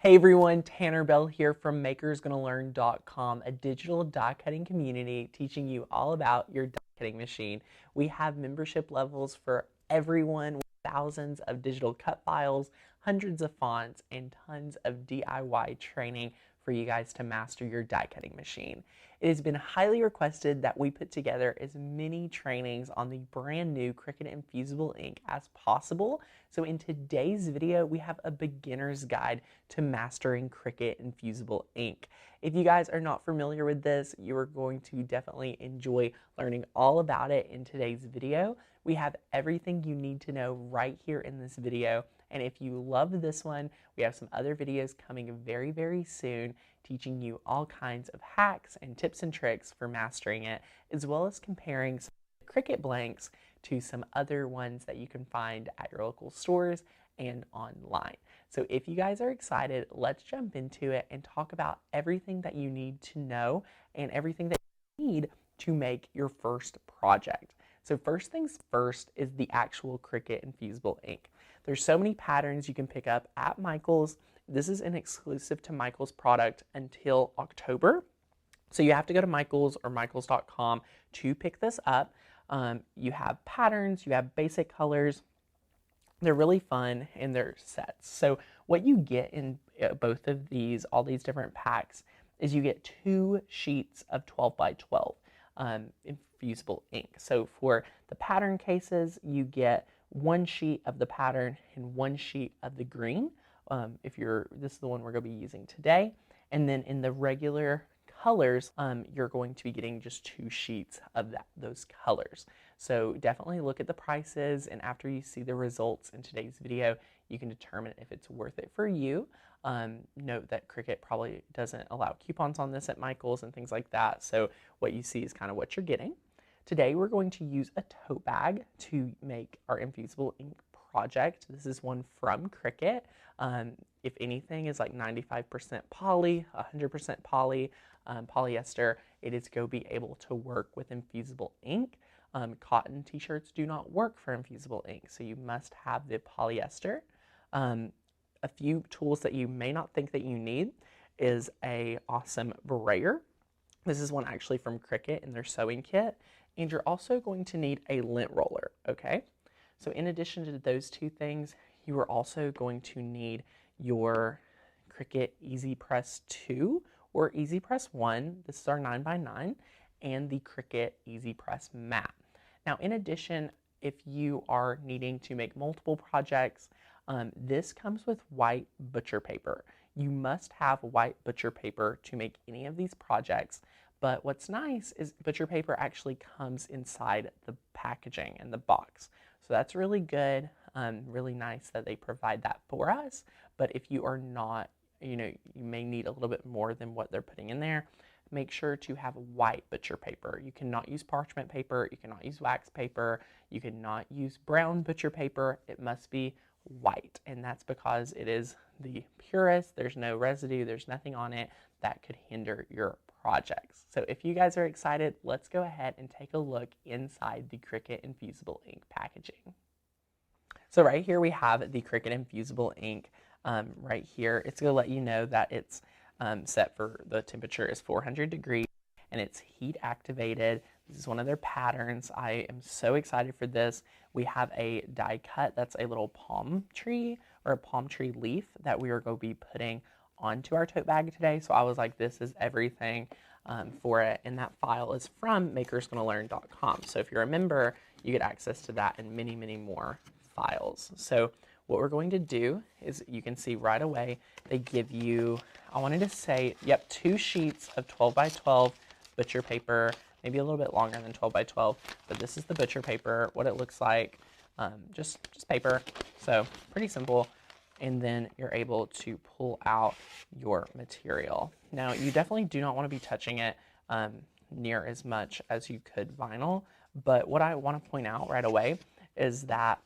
Hey everyone, Tanner Bell here from makersgonnalearn.com, a digital die cutting community teaching you all about your die cutting machine. We have membership levels for everyone with thousands of digital cut files, hundreds of fonts, and tons of DIY training for you guys to master your die cutting machine. It has been highly requested that we put together as many trainings on the brand new Cricut Infusible Ink as possible. So in today's video, we have a beginner's guide to mastering Cricut Infusible Ink. If you guys are not familiar with this, you are going to definitely enjoy learning all about it in today's video. We have everything you need to know right here in this video. And if you love this one, we have some other videos coming very, very soon teaching you all kinds of hacks and tips and tricks for mastering it, as well as comparing some Cricut blanks to some other ones that you can find at your local stores and online. So if you guys are excited, let's jump into it and talk about everything that you need to know and everything that you need to make your first project. So first things first is the actual Cricut Infusible Ink. There's so many patterns you can pick up at Michael's. This is an exclusive to Michael's product until October. So you have to go to Michael's or michaels.com to pick this up. You have patterns, you have basic colors. They're really fun and they're sets. So what you get in both of these, all these different packs, is you get 2 sheets of 12 by 12 infusible ink. So for the pattern cases, you get 1 sheet of the pattern and 1 sheet of the green. This is the one we're going to be using today. And then in the regular colors, you're going to be getting just 2 sheets of those colors. So definitely look at the prices, and after you see the results in today's video, you can determine if it's worth it for you. Note that Cricut probably doesn't allow coupons on this at Michael's and things like that, so what you see is kind of what you're getting. Today we're going to use a tote bag to make our infusible ink project. This is one from Cricut. If anything is like 95% poly, 100% poly, polyester, it is going to be able to work with infusible ink. Cotton t-shirts do not work for infusible ink, so you must have the polyester. A few tools that you may not think that you need is a awesome brayer. This is one actually from Cricut in their sewing kit. And you're also going to need a lint roller, okay? So in addition to those 2 things, you are also going to need your Cricut Easy Press 2 or Easy Press 1. This is our 9x9, and the Cricut Easy Press Matte. Now, in addition, if you are needing to make multiple projects, this comes with white butcher paper. You must have white butcher paper to make any of these projects. But what's nice is butcher paper actually comes inside the packaging and the box. So that's really good, really nice that they provide that for us. But if you are not, you may need a little bit more than what they're putting in there. Make sure to have white butcher paper. You cannot use parchment paper, you cannot use wax paper, you cannot use brown butcher paper. It must be white, and that's because it is the purest. There's no residue, there's nothing on it that could hinder your projects. So if you guys are excited, let's go ahead and take a look inside the Cricut Infusible Ink packaging. So right here we have the Cricut Infusible Ink right here. It's going to let you know that it's set for the temperature is 400 degrees and it's heat activated. This is one of their patterns. I am so excited for this. We have a die cut that's a little palm tree or a palm tree leaf that we are going to be putting onto our tote bag today. So I was like, this is everything for it. And that file is from makersgonnalearn.com. So if you're a member, you get access to that and many, many more files. So what we're going to do is, you can see right away, they give you, I wanted to say, 2 sheets of 12 by 12 butcher paper, maybe a little bit longer than 12 by 12, but this is the butcher paper, what it looks like, just paper. So pretty simple. And then you're able to pull out your material. Now, you definitely do not want to be touching it near as much as you could vinyl, but what I want to point out right away is that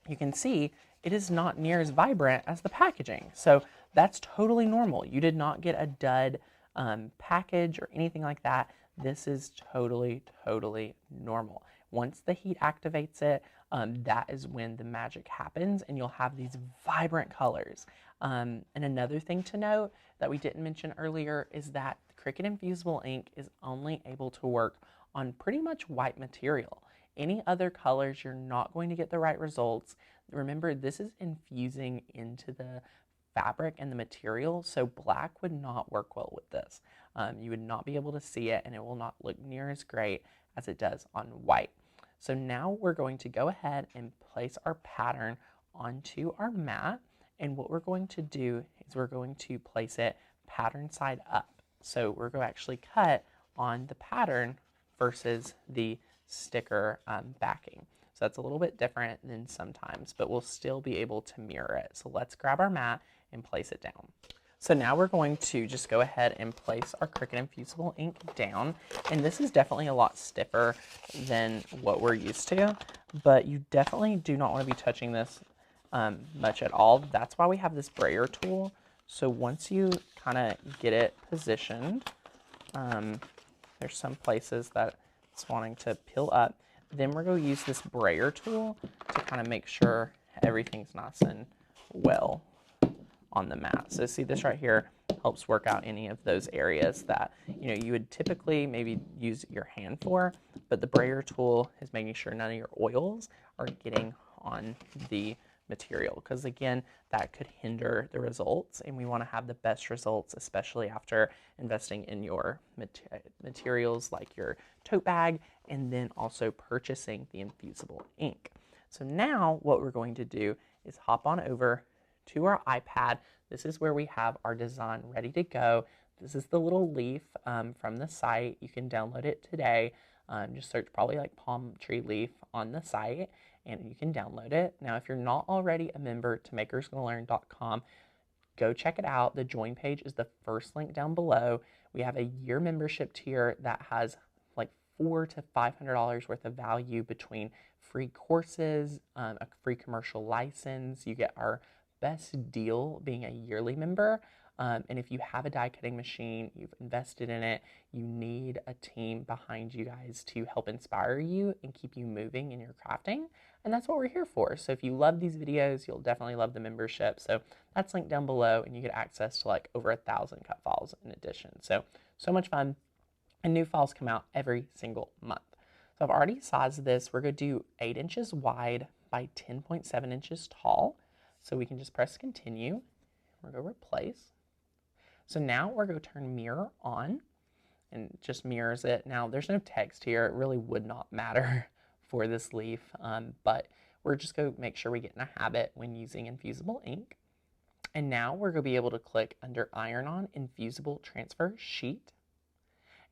you can see it is not near as vibrant as the packaging. So that's totally normal. You did not get a dud package or anything like that. This is totally, totally normal. Once the heat activates it, that is when the magic happens and you'll have these vibrant colors. And another thing to note that we didn't mention earlier is that Cricut Infusible Ink is only able to work on pretty much white material. Any other colors, you're not going to get the right results. Remember, this is infusing into the fabric and the material, so black would not work well with this. You would not be able to see it, and it will not look near as great as it does on white. So now we're going to go ahead and place our pattern onto our mat, and what we're going to do is we're going to place it pattern side up. So we're going to actually cut on the pattern versus the sticker backing. So that's a little bit different than sometimes, but we'll still be able to mirror it. So let's grab our mat and place it down. So now we're going to just go ahead and place our Cricut Infusible Ink down. And this is definitely a lot stiffer than what we're used to, but you definitely do not want to be touching this much at all. That's why we have this brayer tool. So once you kind of get it positioned, there's some places that it's wanting to peel up. Then we're going to use this brayer tool to kind of make sure everything's nice and well on the mat. So see, this right here helps work out any of those areas that you would typically maybe use your hand for, but the brayer tool is making sure none of your oils are getting on the material, because again, that could hinder the results, and we want to have the best results, especially after investing in your materials like your tote bag, and then also purchasing the infusible ink. So now what we're going to do is hop on over to our iPad. This is where we have our design ready to go. This is the little leaf from the site. You can download it today. Just search probably like palm tree leaf on the site, and you can download it. Now, if you're not already a member to makersgonnalearn.com, go check it out. The join page is the first link down below. We have a year membership tier that has like $400 to $500 worth of value between free courses, a free commercial license. You get our best deal being a yearly member. And if you have a die cutting machine, you've invested in it, you need a team behind you guys to help inspire you and keep you moving in your crafting. And that's what we're here for. So if you love these videos, you'll definitely love the membership. So that's linked down below, and you get access to like over 1,000 cut files in addition. So much fun. And new files come out every single month. So I've already sized this. We're going to do 8 inches wide by 10.7 inches tall. So we can just press continue. We're going to replace. So now we're going to turn mirror on, and just mirrors it. Now there's no text here. It really would not matter for this leaf, but we're just going to make sure we get in a habit when using infusible ink. And now we're going to be able to click under iron on infusible transfer sheet.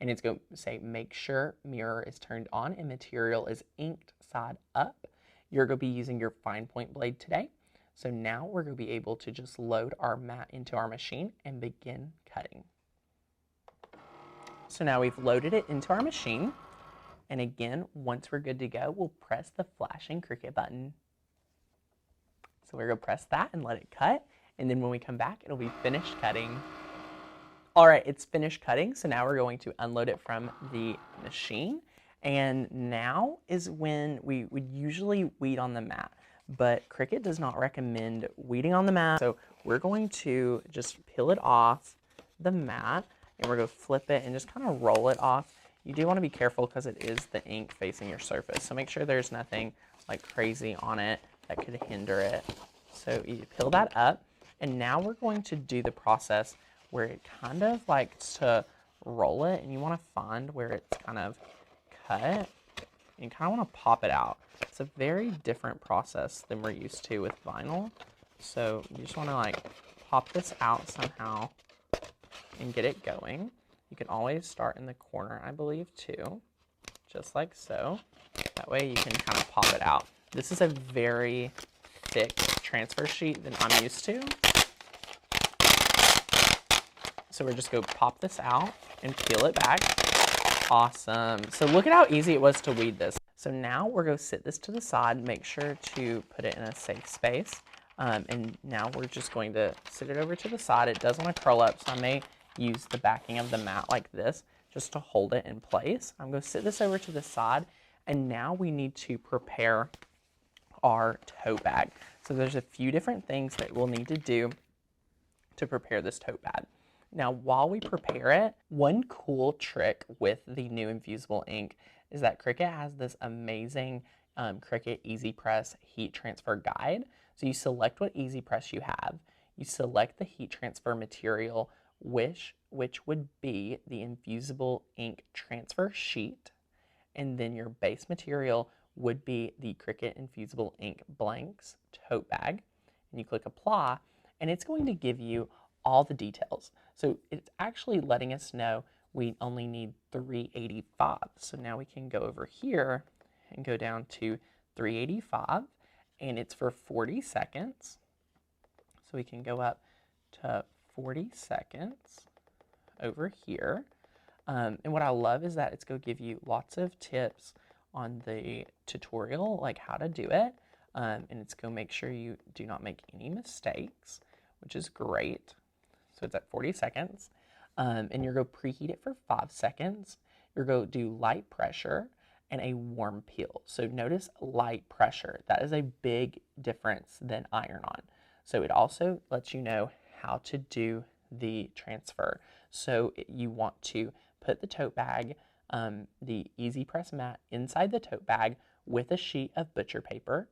And it's going to say make sure mirror is turned on and material is inked side up. You're going to be using your fine point blade today. So now we're going to be able to just load our mat into our machine and begin cutting. So now we've loaded it into our machine. And again, once we're good to go, we'll press the flashing Cricut button. So we're going to press that and let it cut. And then when we come back, it'll be finished cutting. All right, it's finished cutting. So now we're going to unload it from the machine. And now is when we would usually weed on the mat, but Cricut does not recommend weeding on the mat. So we're going to just peel it off the mat, and we're going to flip it and just kind of roll it off. You do want to be careful because it is the ink facing your surface. So make sure there's nothing like crazy on it that could hinder it. So you peel that up, and now we're going to do the process where it kind of likes to roll it, and you want to find where it's kind of cut. You kind of want to pop it out. It's a very different process than we're used to with vinyl. So you just want to like pop this out somehow and get it going. You can always start in the corner, I believe, too, just like so. That way you can kind of pop it out. This is a very thick transfer sheet than I'm used to. So we're just going to pop this out and peel it back. Awesome. So look at how easy it was to weed this. So now we're going to sit this to the side, make sure to put it in a safe space. And now we're just going to sit it over to the side. It does want to curl up, so I may use the backing of the mat like this just to hold it in place. I'm going to sit this over to the side, and now we need to prepare our tote bag. So there's a few different things that we'll need to do to prepare this tote bag. Now, while we prepare it, one cool trick with the new Infusible ink is that Cricut has this amazing Cricut Easy Press heat transfer guide. So you select what Easy Press you have, you select the heat transfer material, which would be the Infusible ink transfer sheet, and then your base material would be the Cricut Infusible ink blanks tote bag, and you click apply, and it's going to give you all the details. So it's actually letting us know we only need 385. So now we can go over here and go down to 385, and it's for 40 seconds. So we can go up to 40 seconds over here. And what I love is that it's going to give you lots of tips on the tutorial, like how to do it. And it's going to make sure you do not make any mistakes, which is great. So it's at 40 seconds. And you're going to preheat it for 5 seconds. You're going to do light pressure and a warm peel. So notice light pressure. That is a big difference than iron on. So it also lets you know how to do the transfer. So you want to put the tote bag, the Easy Press mat inside the tote bag with a sheet of butcher paper.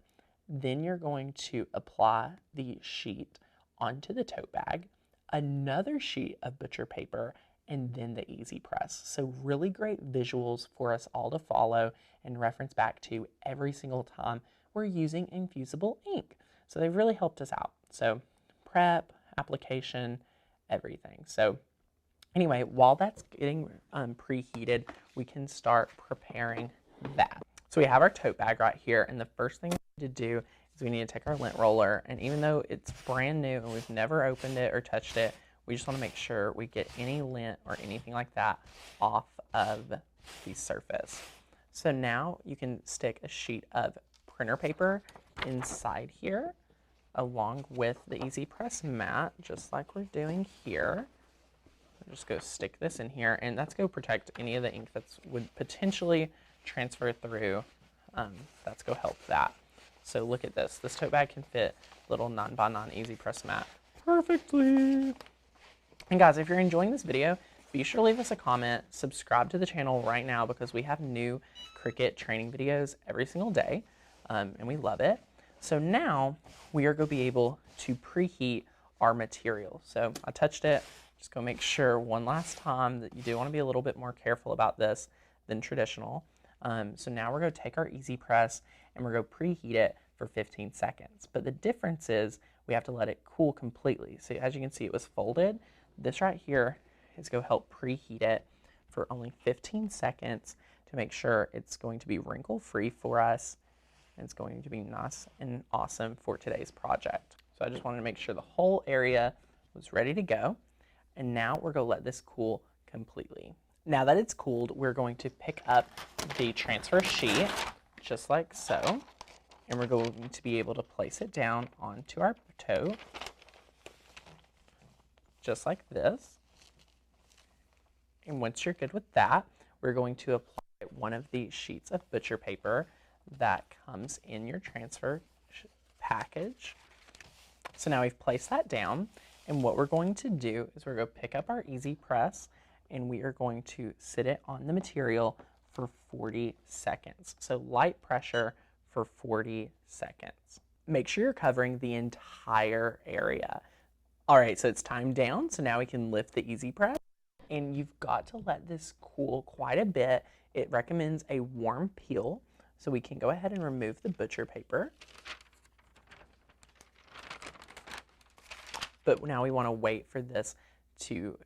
Then you're going to apply the sheet onto the tote bag, another sheet of butcher paper, and then the Easy Press. So really great visuals for us all to follow and reference back to every single time we're using Infusible ink. So they've really helped us out. So prep, application, everything. So anyway, while that's getting preheated, we can start preparing that. So we have our tote bag right here, and the first thing we need to do is we need to take our lint roller, and even though it's brand new and we've never opened it or touched it, we just want to make sure we get any lint or anything like that off of the surface. So now you can stick a sheet of printer paper inside here along with the Easy Press mat, just like we're doing here. I'm just going to stick this in here, and that's going to protect any of the ink that would potentially transfer through. That's going to help that. So look at this. This tote bag can fit little 9x9 Easy Press mat perfectly. And guys, if you're enjoying this video, be sure to leave us a comment, subscribe to the channel right now because we have new Cricut training videos every single day, and we love it. So now we are going to be able to preheat our material. So I touched it. Just go make sure one last time that you do want to be a little bit more careful about this than traditional. So now we're going to take our Easy Press and we're going to preheat it for 15 seconds. But the difference is we have to let it cool completely. So as you can see, it was folded. This right here is going to help preheat it for only 15 seconds to make sure it's going to be wrinkle free for us. And it's going to be nice and awesome for today's project. So I just wanted to make sure the whole area was ready to go. And now we're going to let this cool completely. Now that it's cooled, we're going to pick up the transfer sheet, just like so. And we're going to be able to place it down onto our tote, just like this. And once you're good with that, we're going to apply one of the sheets of butcher paper that comes in your transfer package. So now we've placed that down, and what we're going to do is we're going to pick up our Easy Press and we are going to sit it on the material for 40 seconds. So light pressure for 40 seconds. Make sure you're covering the entire area. All right, so it's timed down, so now we can lift the Easy Press, and you've got to let this cool quite a bit. It recommends a warm peel, so we can go ahead and remove the butcher paper. But now we want to wait for this to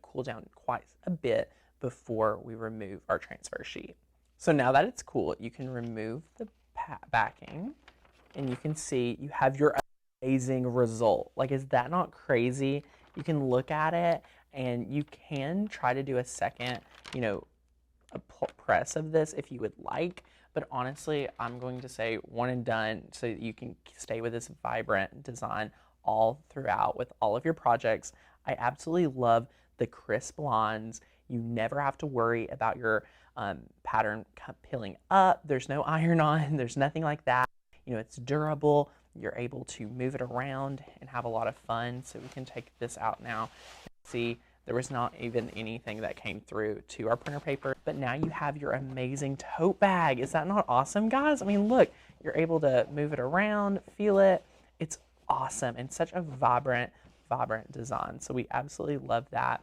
cool down quite a bit before we remove our transfer sheet. So now that it's cool, you can remove the backing, and you can see you have your amazing result. Like, is that not crazy? You can look at it, and you can try to do a second, a press of this if you would like. But honestly, I'm going to say one and done so that you can stay with this vibrant design all throughout with all of your projects. I absolutely love the crisp lines. You never have to worry about your pattern peeling up. There's no iron on. There's nothing like that. It's durable. You're able to move it around and have a lot of fun. So we can take this out now. See, there was not even anything that came through to our printer paper, but now you have your amazing tote bag. Is that not awesome, guys? I mean, look, you're able to move it around, feel it. It's awesome and such a vibrant design. So we absolutely love that.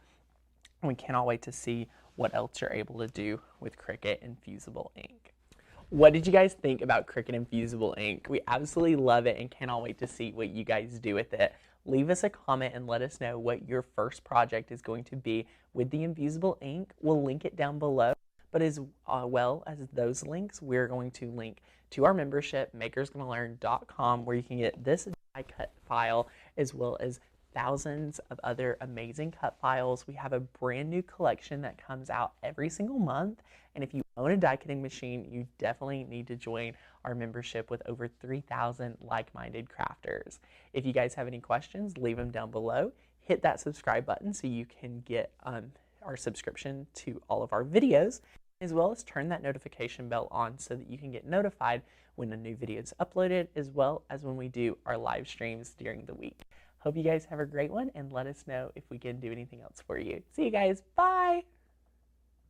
And we cannot wait to see what else you're able to do with Cricut Infusible Ink. What did you guys think about Cricut Infusible Ink? We absolutely love it and cannot wait to see what you guys do with it. Leave us a comment and let us know what your first project is going to be with the Infusible Ink. We'll link it down below, but as well as those links, we're going to link to our membership, makersgonnalearn.com, where you can get this die cut file as well as thousands of other amazing cut files. We have a brand new collection that comes out every single month, and if you own a die cutting machine, you definitely need to join our membership with over 3,000 like-minded crafters. If you guys have any questions, leave them down below. Hit that subscribe button so you can get our subscription to all of our videos, as well as turn that notification bell on so that you can get notified when a new video is uploaded, as well as when we do our live streams during the week. Hope you guys have a great one, and let us know if we can do anything else for you. See you guys. Bye.